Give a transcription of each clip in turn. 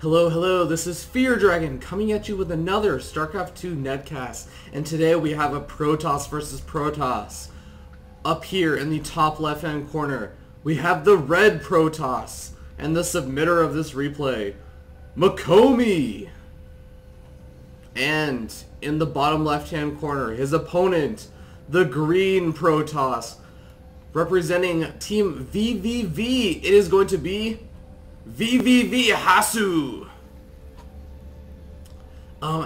Hello, hello, this is Fear Dragon coming at you with another StarCraft 2 netcast, and today we have a Protoss versus Protoss. Up here in the top left hand corner, we have the red Protoss, and the submitter of this replay, Mokomi. And in the bottom left hand corner, his opponent, the green Protoss, representing Team vVv, it is going to be vVvHasuu.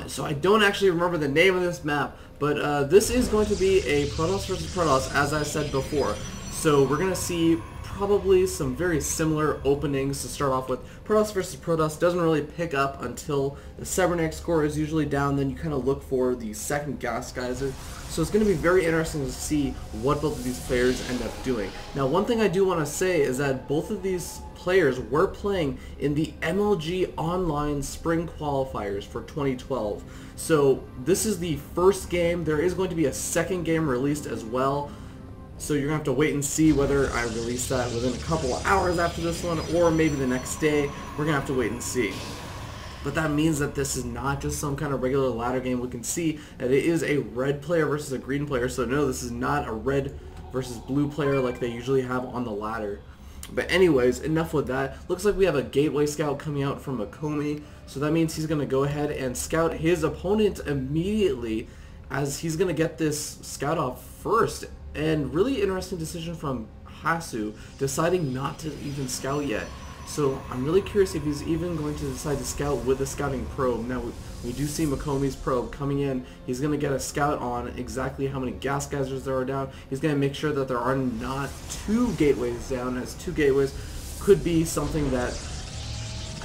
So I don't actually remember the name of this map, but this is going to be a Protoss versus Protoss, as I said before. So we're going to see probably some very similar openings to start off with. Protoss versus Protoss doesn't really pick up until the Cybernetic score is usually down, then you kind of look for the second gas geyser. So it's going to be very interesting to see what both of these players end up doing. Now, one thing I do want to say is that both of these players were playing in the MLG Online Spring Qualifiers for 2012. So this is the first game. There is going to be a second game released as well. So you're going to have to wait and see whether I release that within a couple of hours after this one, or maybe the next day. We're going to have to wait and see. But that means that this is not just some kind of regular ladder game. We can see that it is a red player versus a green player. So no, this is not a red versus blue player like they usually have on the ladder. But anyways, enough with that. Looks like we have a gateway scout coming out from Mokomi. So that means he's going to go ahead and scout his opponent immediately, as he's going to get this scout off first. And really interesting decision from Hasuu, deciding not to even scout yet. So I'm really curious if he's even going to decide to scout with a scouting probe. Now we do see Mokomi's probe coming in. He's going to get a scout on exactly how many gas geysers there are down. He's going to make sure that there are not two gateways down, as two gateways could be something that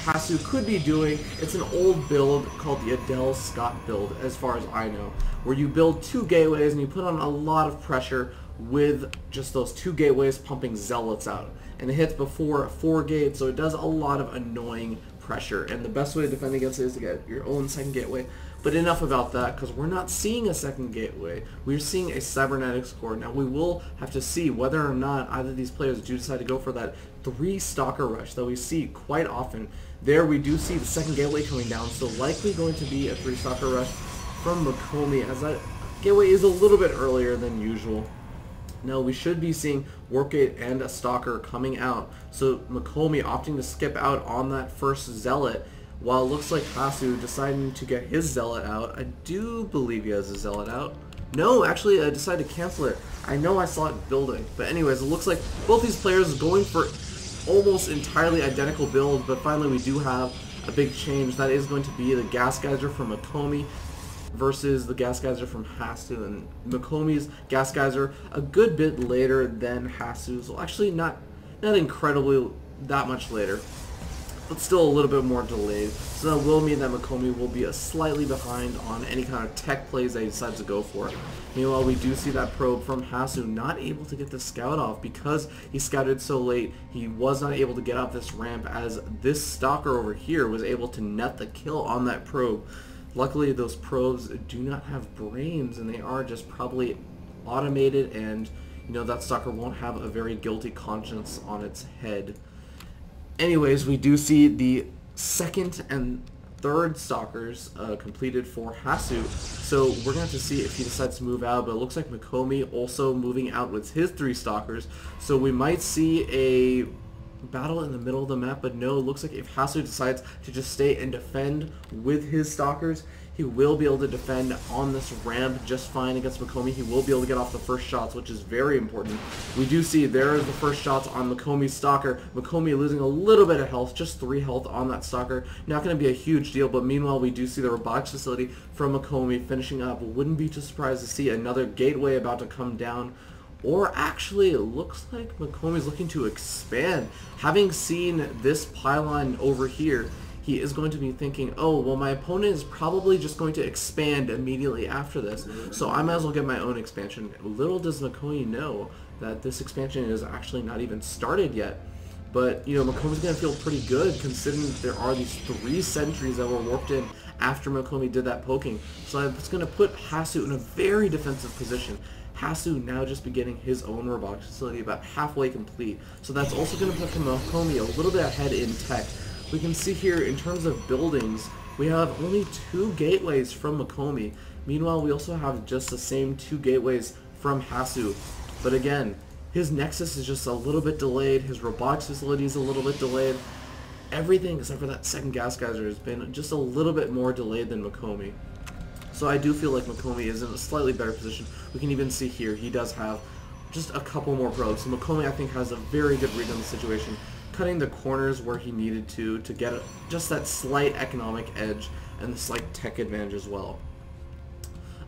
Hasuu could be doing. It's an old build called the Adele Scott build, as far as I know, where you build two gateways and you put on a lot of pressure with just those two gateways pumping zealots out. And it hits before a 4 gate, so it does a lot of annoying pressure. And the best way to defend against it is to get your own second gateway. But enough about that, because we're not seeing a second gateway. We're seeing a cybernetic score. Now we will have to see whether or not either of these players do decide to go for that 3 stalker rush that we see quite often. There we do see the second gateway coming down, so likely going to be a 3 stalker rush from Mokomi, as that gateway is a little bit earlier than usual. Now we should be seeing Warp Gate and a Stalker coming out. So Mokomi opting to skip out on that first Zealot, while it looks like Hasuu deciding to get his Zealot out. I do believe he has a Zealot out. No, actually I decided to cancel it. I know I saw it building. But anyways, it looks like both these players are going for almost entirely identical builds, but finally we do have a big change. That is going to be the Gas Geyser from Mokomi versus the Gas Geyser from Hasuu, and Mokomi's Gas Geyser a good bit later than Hasuu's. Well, actually not incredibly that much later, but still a little bit more delayed. So that will mean that Mokomi will be slightly behind on any kind of tech plays that he decides to go for. Meanwhile, we do see that probe from Hasuu not able to get the scout off because he scouted so late. He was not able to get up this ramp, as this stalker over here was able to net the kill on that probe. Luckily, those probes do not have brains, and they are just probably automated, and you know that stalker won't have a very guilty conscience on its head. Anyways, we do see the second and third stalkers completed for Hasuu, so we're going to have to see if he decides to move out, but it looks like Mokomi also moving out with his 3 stalkers, so we might see a battle in the middle of the map. But no, it looks like if Hasuu decides to just stay and defend with his stalkers, he will be able to defend on this ramp just fine against Mokomi. He will be able to get off the first shots, which is very important. We do see there is the first shots on Mokomi's stalker. Mokomi losing a little bit of health, just 3 health on that stalker. Not going to be a huge deal, but meanwhile we do see the robotics facility from Mokomi finishing up. Wouldn't be too surprised to see another gateway about to come down. Or actually, it looks like Mokomi's looking to expand. Having seen this pylon over here, he is going to be thinking, oh, well, my opponent is probably just going to expand immediately after this, so I might as well get my own expansion. Little does Mokomi know that this expansion is actually not even started yet. But, you know, Mokomi's going to feel pretty good considering there are these 3 sentries that were warped in after Mokomi did that poking. So it's going to put Hasuu in a very defensive position. Hasuu now just beginning his own robotics facility about halfway complete. So that's also going to put Mokomi a little bit ahead in tech. we can see here in terms of buildings, we have only 2 gateways from Mokomi. Meanwhile, we also have just the same 2 gateways from Hasuu. But again, his Nexus is just a little bit delayed, his robotics facility is a little bit delayed. Everything except for that second gas geyser has been just a little bit more delayed than Mokomi. So I do feel like Mokomi is in a slightly better position. We can even see here, he does have just a couple more probes. So Mokomi, I think, has a very good read on the situation, cutting the corners where he needed to get just that slight economic edge and the slight tech advantage as well.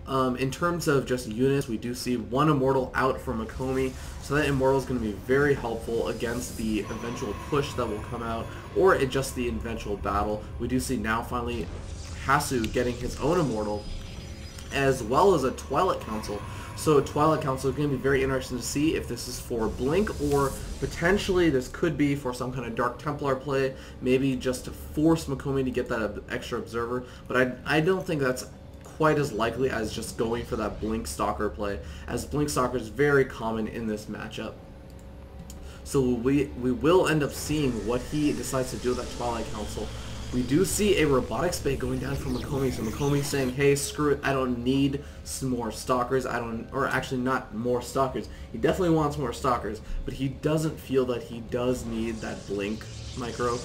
In terms of just units, we do see 1 Immortal out for Mokomi, so that Immortal is going to be very helpful against the eventual push that will come out, or just the eventual battle. We do see now finally Hasuu getting his own Immortal, as well as a Twilight Council. So Twilight Council is going to be very interesting to see if this is for Blink, or potentially this could be for some kind of Dark Templar play, maybe just to force Mokomi to get that extra Observer, but I don't think that's quite as likely as just going for that Blink Stalker play, as Blink Stalker is very common in this matchup. So we will end up seeing what he decides to do with that Twilight Council. We do see a Robotics Bay going down from Mokomi, so Mokomi's saying, hey, screw it, I don't need some more Stalkers, or actually not more Stalkers, he definitely wants more Stalkers, but he doesn't feel that he does need that Blink micro,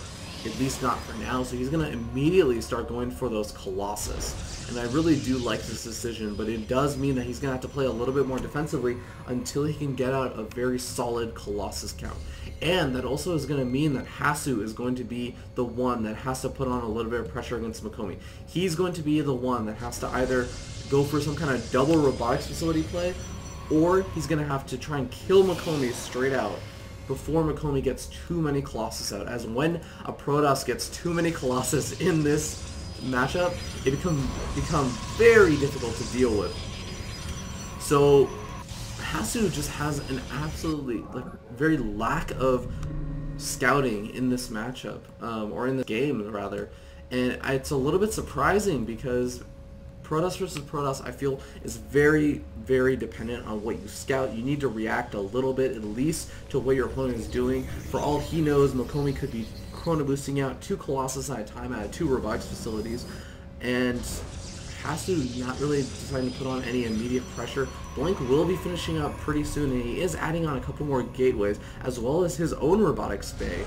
at least not for now, so he's going to immediately start going for those Colossus. And I really do like this decision, but it does mean that he's going to have to play a little bit more defensively until he can get out a very solid Colossus count. And that also is going to mean that Hasuu is going to be the one that has to put on a little bit of pressure against Mokomi. He's going to be the one that has to either go for some kind of double robotics facility play, or he's going to have to try and kill Mokomi straight out before Mokomi gets too many Colossus out. As when a Protoss gets too many Colossus in this matchup, it become very difficult to deal with. So Hasuu just has an absolutely very lack of scouting in this matchup, or in the game rather, and it's a little bit surprising because Protoss versus Protoss, I feel, is very, very dependent on what you scout. You need to react a little bit, at least, to what your opponent is doing. For all he knows, Mokomi could be chrono boosting out 2 Colossus at a time at 2 robotics facilities, and Hasuu not really deciding to put on any immediate pressure. Blink will be finishing up pretty soon, and he is adding on a couple more gateways, as well as his own robotics bay,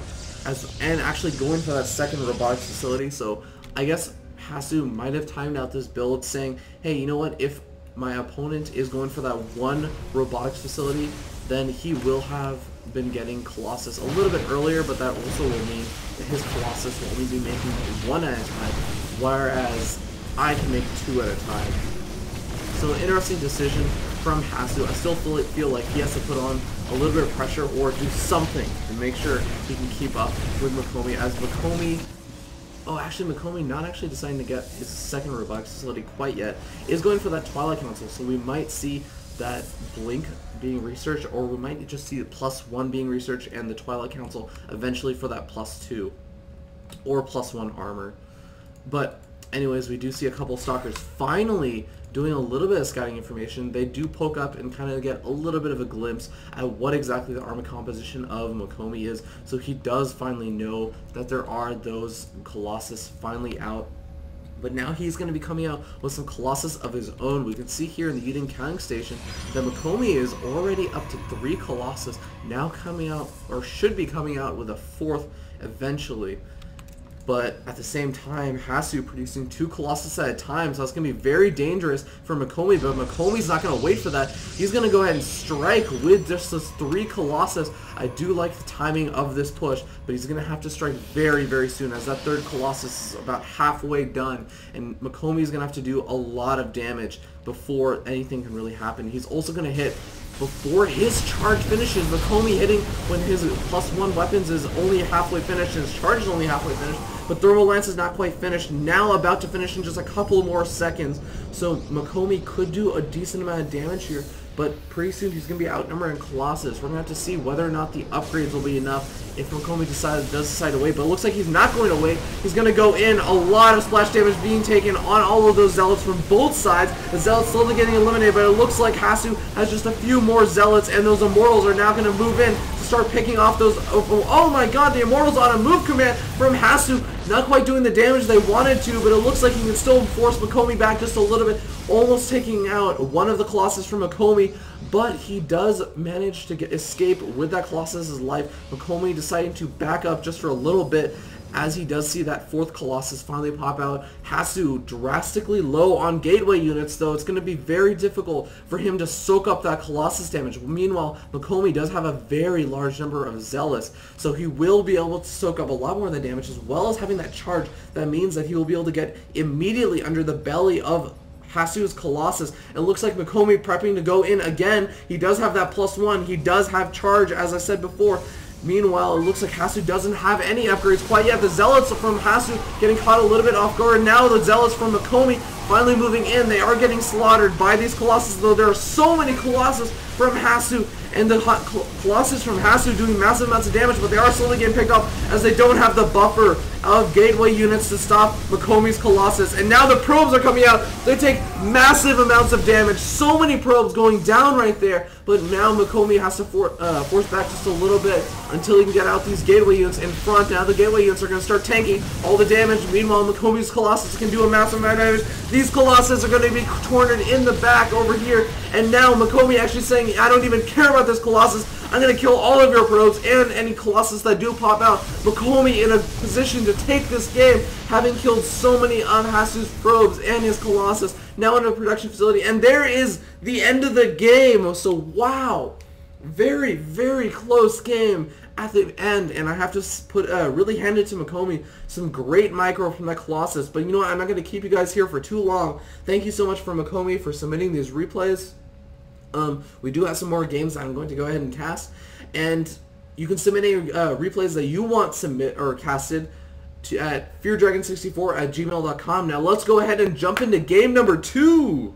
and actually going for that second robotics facility. So I guess Hasuu might have timed out this build saying, hey, you know what, if my opponent is going for that 1 robotics facility, then he will have been getting Colossus a little bit earlier, but that also will mean that his Colossus will only be making 1 at a time, whereas I can make 2 at a time. So an interesting decision from Hasuu. I still feel like he has to put on a little bit of pressure or do something to make sure he can keep up with Mokomi, as Mokomi, Mokomi not actually deciding to get his second robotics facility quite yet, is going for that Twilight Council, so we might see that Blink being researched, or we might just see the +1 being researched and the Twilight Council eventually for that +2 or +1 armor. But anyways, we do see a couple Stalkers finally doing a little bit of scouting information. They do poke up and kind of get a little bit of a glimpse at what exactly the armor composition of Mokomi is, so he does finally know that there are those Colossus finally out. But now he's going to be coming out with some Colossus of his own. We can see here in the Eden counting station that Mokomi is already up to 3 Colossus, now coming out, or should be coming out, with a 4th eventually. But at the same time, Hasuu producing 2 Colossus at a time, so that's going to be very dangerous for Mokomi, but Mokomi's not going to wait for that. He's going to go ahead and strike with just those 3 Colossus. I do like the timing of this push, but he's going to have to strike very, very soon, as that 3rd Colossus is about halfway done, and Mokomi's going to have to do a lot of damage before anything can really happen. He's also going to hit before his charge finishes. Mokomi hitting when his +1 weapons is only halfway finished and his charge is only halfway finished, but Thermal Lance is not quite finished, now about to finish in just a couple more seconds. So Mokomi could do a decent amount of damage here, but pretty soon he's going to be outnumbering Colossus. We're going to have to see whether or not the upgrades will be enough if Mokomi does decide to wait, but it looks like he's not going to wait. He's going to go in. A lot of splash damage being taken on all of those Zealots from both sides. The Zealots slowly getting eliminated, but it looks like Hasuu has just a few more Zealots, and those Immortals are now going to move in to start picking off those. Oh my god, the Immortals on a move command from Hasuu. Not quite doing the damage they wanted to, but it looks like he can still force Mokomi back just a little bit, almost taking out one of the Colossus from Mokomi. But he does manage to escape with that Colossus' life. Mokomi deciding to back up just for a little bit as he does see that fourth Colossus finally pop out. Hasuu drastically low on gateway units, though. It's going to be very difficult for him to soak up that Colossus damage. Meanwhile, Mokomi does have a very large number of Zealots, so he will be able to soak up a lot more of the damage, as well as having that charge. That means that he will be able to get immediately under the belly of Hasuu's Colossus. It looks like Mokomi prepping to go in again. He does have that +1. He does have charge, as I said before. Meanwhile, it looks like Hasuu doesn't have any upgrades quite yet. The Zealots from Hasuu getting caught a little bit off guard. Now the Zealots from Mokomi finally moving in. They are getting slaughtered by these Colossus, though there are so many Colossus from Hasuu, and the Colossus from Hasuu doing massive amounts of damage, but they are slowly getting picked up as they don't have the buffer of gateway units to stop Mokomi's Colossus. And now the probes are coming out. They take massive amounts of damage. So many probes going down right there, but now Mokomi has to force back just a little bit until he can get out these gateway units in front. Now the gateway units are going to start tanking all the damage. Meanwhile, Mokomi's Colossus can do a massive amount of damage. These Colossus are going to be cornered in the back over here, and now Mokomi actually saying, I don't even care about this Colossus. I'm going to kill all of your probes and any Colossus that do pop out. Mokomi in a position to take this game, having killed so many of Hasuu's probes and his Colossus, now in a production facility. And there is the end of the game. So, wow. Very, very close game at the end. And I have to put really hand it to Mokomi. Some great micro from that Colossus. But you know what? I'm not going to keep you guys here for too long. Thank you so much for Mokomi for submitting these replays. We do have some more games that I'm going to go ahead and cast, and you can submit any replays that you want casted to at feardragon64@gmail.com. Now let's go ahead and jump into game number 2.